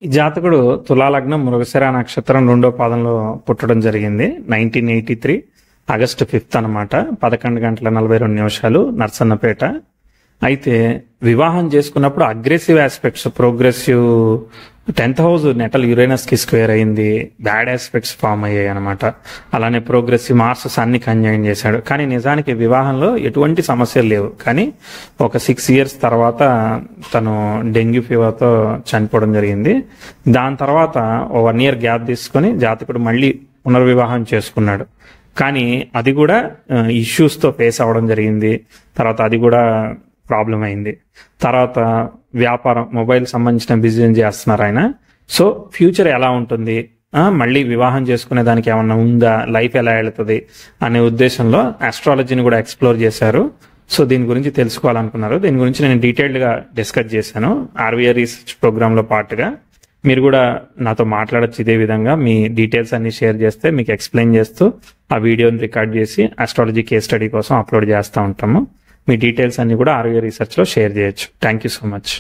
ఈ జాతకుడు తులాలగ్నం మృగశిర నక్షత్రం 2వ పాదంలో పుట్టడం జరిగింది. 1983 ఆగస్టు 5 అనమాట. 11:42 నర్సన్నపేట. అయితే వివాహం చేసుకున్నప్పుడు aggressive aspects, progressive 10th house natal Uranus కి స్క్వేర్ అయింది, బ్యాడ్ ఆస్పెక్ట్స్ ఫామ్ అయ్యాయి అనమాట. అలానే ప్రోగ్రెసివ్ మార్స్ అన్ని కంజైన్ చేశాడు. కానీ నిజానికి వివాహంలో ఎటువంటి సమస్యలు లేవు. కానీ ఒక 6 years తర్వాత తను డెంగ్యూ ఫీవర్తో చనిపోవడం జరిగింది. దాని తర్వాత 1 year గ్యాప్ తీసుకొని జాతకుడు మళ్ళీ పునర్వివాహం చేసుకున్నాడు. కానీ అది కూడా ఇష్యూస్తో ఫేస్ అవ్వడం జరిగింది. తర్వాత అది కూడా ప్రాబ్లం అయింది. తర్వాత వ్యాపారం, మొబైల్ సంబంధించిన బిజినెస్ చేస్తున్నారు ఆయన. సో ఫ్యూచర్ ఎలా ఉంటుంది, మళ్ళీ వివాహం చేసుకునే దానికి ఏమన్నా ఉందా, లైఫ్ ఎలా వెళుతుంది అనే ఉద్దేశంలో ఆస్ట్రాలజీని కూడా ఎక్స్ప్లోర్ చేశారు. సో దీని గురించి తెలుసుకోవాలనుకున్నారు. దీని గురించి నేను డీటెయిల్డ్గా డిస్కస్ చేశాను ఆర్వీఆర్ రీసెర్చ్ ప్రోగ్రాంలో పాటుగా. మీరు కూడా నాతో మాట్లాడచ్చు ఇదే విధంగా. మీ డీటెయిల్స్ అన్ని షేర్ చేస్తే మీకు ఎక్స్ప్లెయిన్ చేస్తూ ఆ వీడియోని రికార్డ్ చేసి ఆస్ట్రాలజీ కేస్ స్టడీ కోసం అప్లోడ్ చేస్తూ ఉంటాము. మీ డీటెయిల్స్ అన్ని కూడా ఆర్వీఆర్ రీసెర్చ్లో షేర్ చేయొచ్చు. Thank you so much.